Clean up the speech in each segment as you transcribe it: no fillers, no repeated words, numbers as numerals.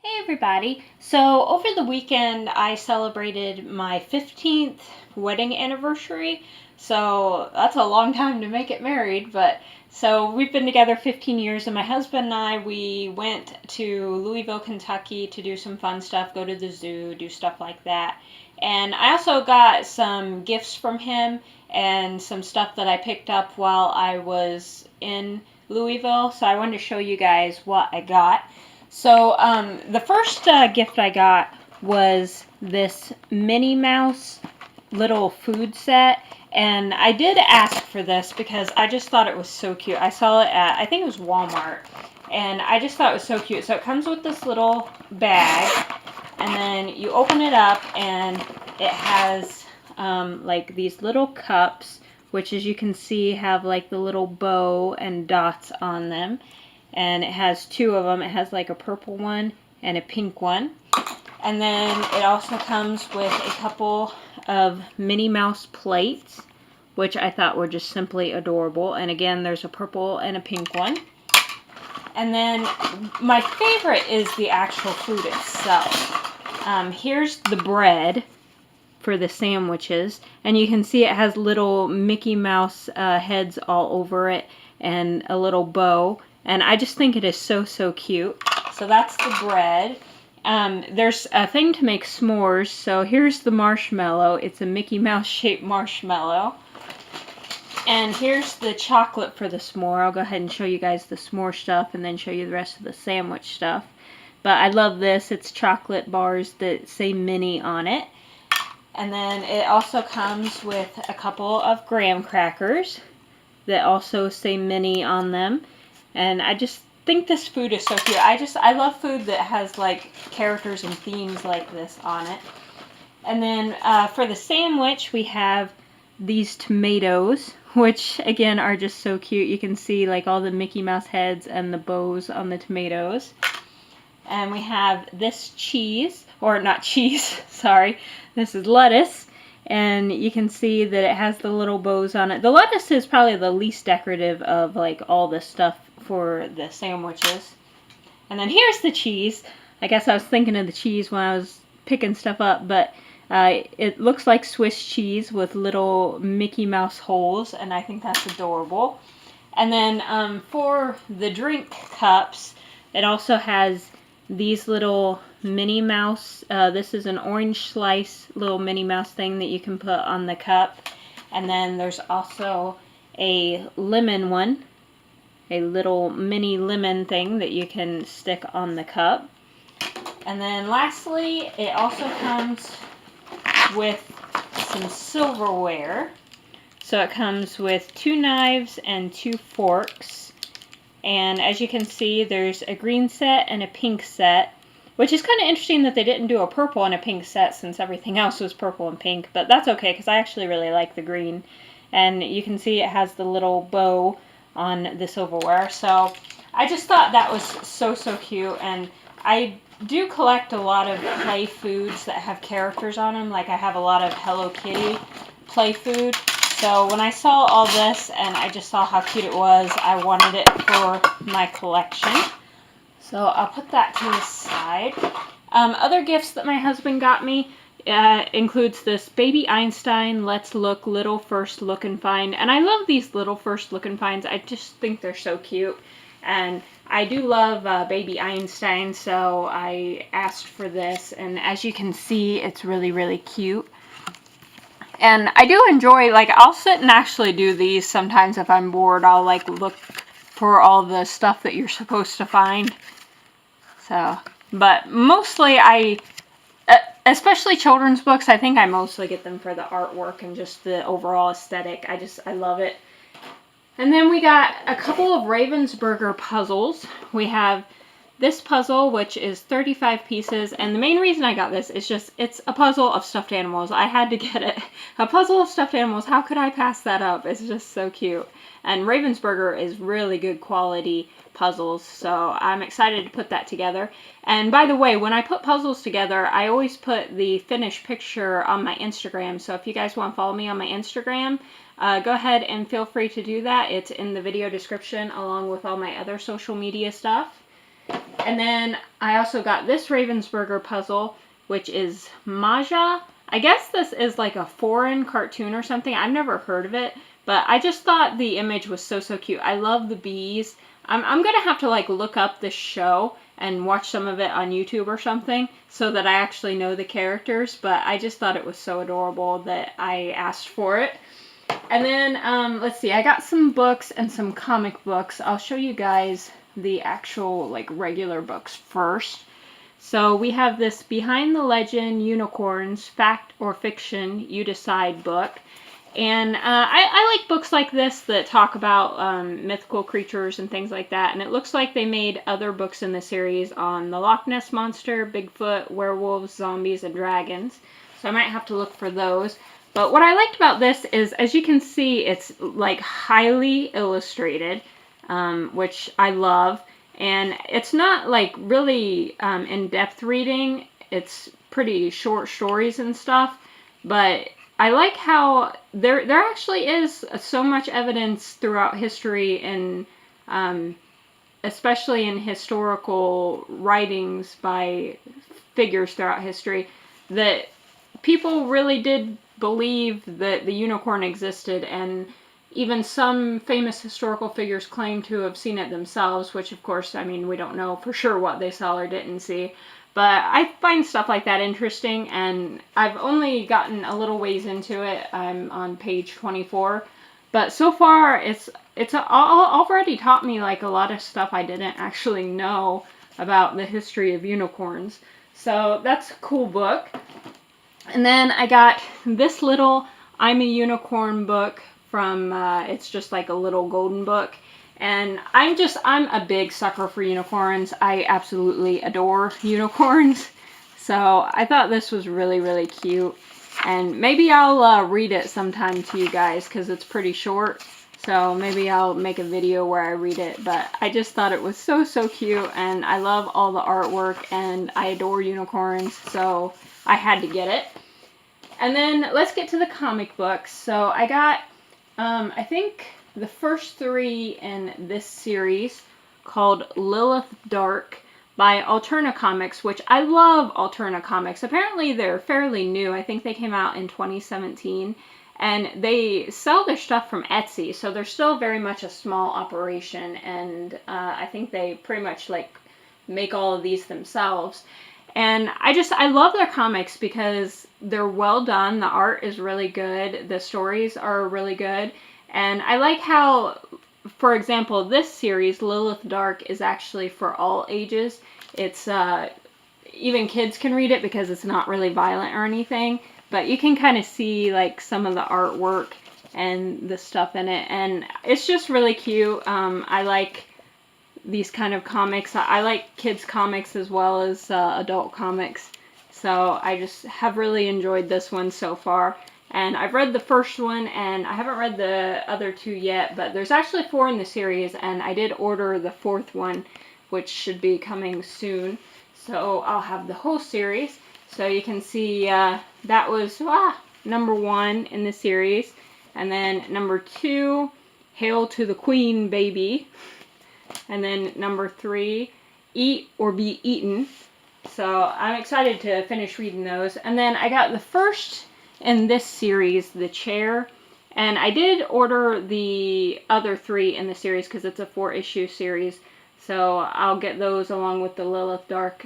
Hey everybody! So over the weekend I celebrated my 15th wedding anniversary. So that's a long time to make it married, but so we've been together 15 years, and my husband and I, we went to Louisville, Kentucky to do some fun stuff, go to the zoo, do stuff like that. And I also got some gifts from him and some stuff that I picked up while I was in Louisville. So I wanted to show you guys what I got. So the first gift I got was this Minnie Mouse little food set. And I did ask for this because I just thought it was so cute. I saw it at, I think it was Walmart. And I just thought it was so cute. So it comes with this little bag. And then you open it up and it has like these little cups, which as you can see have like the little bow and dots on them. And it has two of them. It has like a purple one and a pink one. And then it also comes with a couple of Minnie Mouse plates, which I thought were just simply adorable. And again, there's a purple and a pink one. And then my favorite is the actual food itself. Here's the bread for the sandwiches. And you can see it has little Mickey Mouse heads all over it and a little bow. And I just think it is so, so cute. So that's the bread. There's a thing to make s'mores. So here's the marshmallow. It's a Mickey Mouse shaped marshmallow. And here's the chocolate for the s'more. I'll go ahead and show you guys the s'more stuff and then show you the rest of the sandwich stuff. But I love this. It's chocolate bars that say Minnie on it. And then it also comes with a couple of graham crackers that also say Minnie on them. And I just think this food is so cute. I love food that has like characters and themes like this on it. And then for the sandwich, we have these tomatoes, which again are just so cute. You can see like all the Mickey Mouse heads and the bows on the tomatoes. And we have this cheese, or not cheese, sorry. This is lettuce. And you can see that it has the little bows on it. The lettuce is probably the least decorative of like all the stuff for the sandwiches. And then here's the cheese. I guess I was thinking of the cheese when I was picking stuff up, but it looks like Swiss cheese with little Mickey Mouse holes, and I think that's adorable. And then for the drink cups, it also has these little Minnie Mouse. This is an orange slice little Minnie Mouse thing that you can put on the cup. And then there's also a lemon one, a little mini lemon thing that you can stick on the cup. And then lastly, it also comes with some silverware. So it comes with 2 knives and 2 forks. And as you can see, there's a green set and a pink set, which is kind of interesting that they didn't do a purple and a pink set since everything else was purple and pink. But that's okay, because I actually really like the green. And you can see it has the little bow on the silverware. So I just thought that was so, so cute. And I do collect a lot of play foods that have characters on them. Like I have a lot of Hello Kitty play food. So when I saw all this and I just saw how cute it was, I wanted it for my collection. So I'll put that to the side. Other gifts that my husband got me includes this Baby Einstein Let's Look Little First Look and Find. And I love these little first look and finds. I just think they're so cute. And I do love Baby Einstein, so I asked for this. And as you can see, it's really, really cute. And I do enjoy, like, I'll sit and actually do these sometimes if I'm bored. I'll, like, look for all the stuff that you're supposed to find. So, but mostly especially children's books, I think I mostly get them for the artwork and just the overall aesthetic. I love it. And then we got a couple of Ravensburger puzzles. We have this puzzle, which is 35 pieces, and the main reason I got this is just, it's a puzzle of stuffed animals. I had to get it. A puzzle of stuffed animals, how could I pass that up? It's just so cute. And Ravensburger is really good quality puzzles, so I'm excited to put that together. And by the way, when I put puzzles together, I always put the finished picture on my Instagram, so if you guys want to follow me on my Instagram, go ahead and feel free to do that. It's in the video description along with all my other social media stuff. And then I also got this Ravensburger puzzle, which is Maja. I guess this is like a foreign cartoon or something. I've never heard of it, but I just thought the image was so cute. I love the bees. I'm gonna have to like look up this show and watch some of it on YouTube or something so that I actually know the characters, but I just thought it was so adorable that I asked for it. And then, let's see, I got some books and some comic books. I'll show you guys the actual, like, regular books first. So we have this Behind the Legend, Unicorns, Fact or Fiction, You Decide book. And I like books like this that talk about mythical creatures and things like that. And it looks like they made other books in the series on the Loch Ness Monster, Bigfoot, werewolves, zombies, and dragons. So I might have to look for those. But what I liked about this is, as you can see, it's like highly illustrated, which I love. And it's not like really in-depth reading. It's pretty short stories and stuff. But I like how there actually is so much evidence throughout history and especially in historical writings by figures throughout history that people really did believe that the unicorn existed, and even some famous historical figures claim to have seen it themselves, which of course, I mean, we don't know for sure what they saw or didn't see. But I find stuff like that interesting, and I've only gotten a little ways into it. I'm on page 24. But so far, it's already taught me like a lot of stuff I didn't actually know about the history of unicorns. So that's a cool book. And then I got this little I'm a Unicorn book from, it's just like a little golden book. And I'm a big sucker for unicorns. I absolutely adore unicorns. So I thought this was really cute. And maybe I'll read it sometime to you guys because it's pretty short. So maybe I'll make a video where I read it. But I just thought it was so cute. And I love all the artwork. And I adore unicorns. So I had to get it. And then let's get to the comic books. So I got, I think, the first 3 in this series called Lilith Dark by Alterna Comics, which I love Alterna Comics. Apparently they're fairly new. I think they came out in 2017. And they sell their stuff from Etsy, so they're still very much a small operation. And I think they pretty much like make all of these themselves. And I love their comics because they're well done. The art is really good. The stories are really good. And I like how, for example, this series, Lilith Dark, is actually for all ages. It's, even kids can read it because it's not really violent or anything. But you can kind of see, like, some of the artwork and the stuff in it. And it's just really cute. I like these kind of comics. I like kids comics as well as adult comics. So I just have really enjoyed this one so far. And I've read the first one, and I haven't read the other 2 yet, but there's actually 4 in the series, and I did order the 4th one, which should be coming soon. So I'll have the whole series. So you can see that was number 1 in the series. And then number 2, Hail to the Queen, Baby. And then number 3, Eat or Be Eaten. So I'm excited to finish reading those. And then I got the first in this series, The Chair. And I did order the other 3 in the series because it's a 4-issue series. So I'll get those along with the Lilith Dark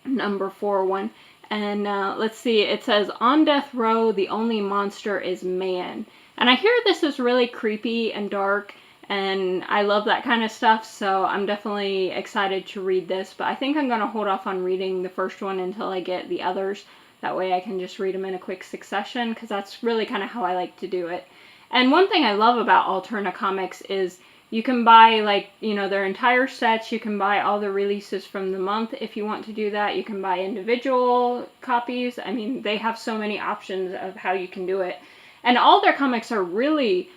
number 4 one. And let's see, it says, on death row, the only monster is man. And I hear this is really creepy and dark. And I love that kind of stuff, so I'm definitely excited to read this. But I think I'm going to hold off on reading the first one until I get the others. That way I can just read them in a quick succession, because that's really kind of how I like to do it. And one thing I love about Alterna Comics is you can buy, like, you know, their entire sets. You can buy all the releases from the month if you want to do that. You can buy individual copies. I mean, they have so many options of how you can do it. And all their comics are really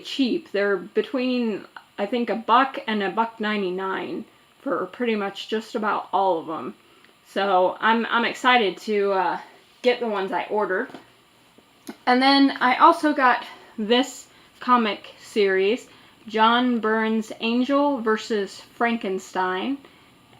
cheap. They're between, I think, $1 and $1.99 for pretty much just about all of them. So I'm excited to get the ones I ordered. And then I also got this comic series, John Byrne's Angel versus Frankenstein.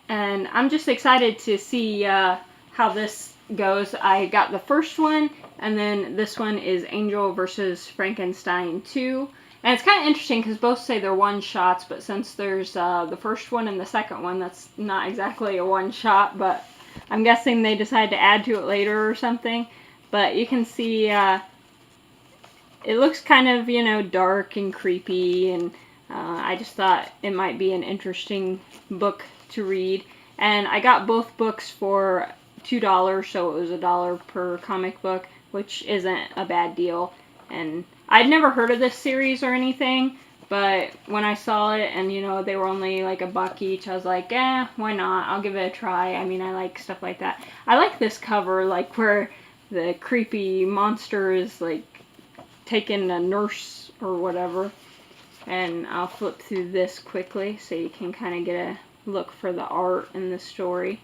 And I'm just excited to see how this goes. I got the first one, and then this one is Angel versus Frankenstein 2. And it's kind of interesting because both say they're one-shots, but since there's the first one and the second one, that's not exactly a one-shot, but I'm guessing they decided to add to it later or something. But you can see it looks kind of, you know, dark and creepy, and I just thought it might be an interesting book to read. And I got both books for $2, so it was $1 per comic book, which isn't a bad deal. And I'd never heard of this series or anything, but when I saw it and, you know, they were only like $1 each, I was like, why not? I'll give it a try. I mean, I like stuff like that. I like this cover, like where the creepy monster is like taking a nurse or whatever. And I'll flip through this quickly so you can kind of get a look for the art in the story.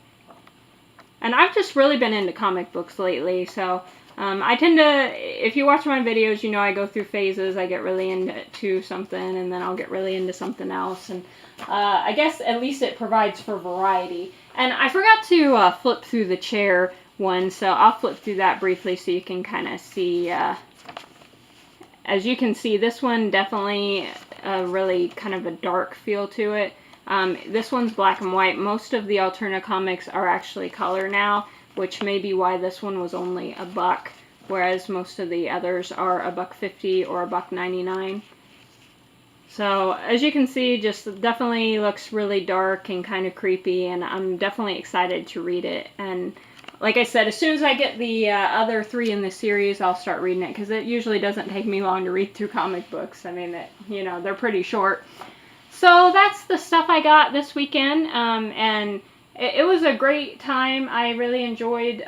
And I've just really been into comic books lately, so I tend to, if you watch my videos, you know I go through phases. I get really into something, and then I'll get really into something else, and I guess at least it provides for variety. And I forgot to flip through the chair one, so I'll flip through that briefly so you can kind of see. As you can see, this one definitely really kind of a dark feel to it. This one's black and white. Most of the Alterna comics are actually color now, which may be why this one was only $1, whereas most of the others are $1.50 or $1.99. So as you can see, just definitely looks really dark and kind of creepy, and I'm definitely excited to read it. And like I said, as soon as I get the other 3 in the series, I'll start reading it, because it usually doesn't take me long to read through comic books. I mean, you know, they're pretty short. So that's the stuff I got this weekend, and it was a great time. I really enjoyed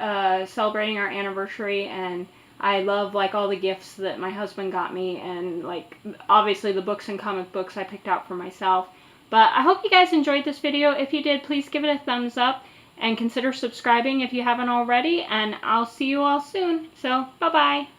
celebrating our anniversary, and I love, like, all the gifts that my husband got me, and, like, obviously the books and comic books I picked out for myself. But I hope you guys enjoyed this video. If you did, please give it a thumbs up, and consider subscribing if you haven't already, and I'll see you all soon. So, bye-bye.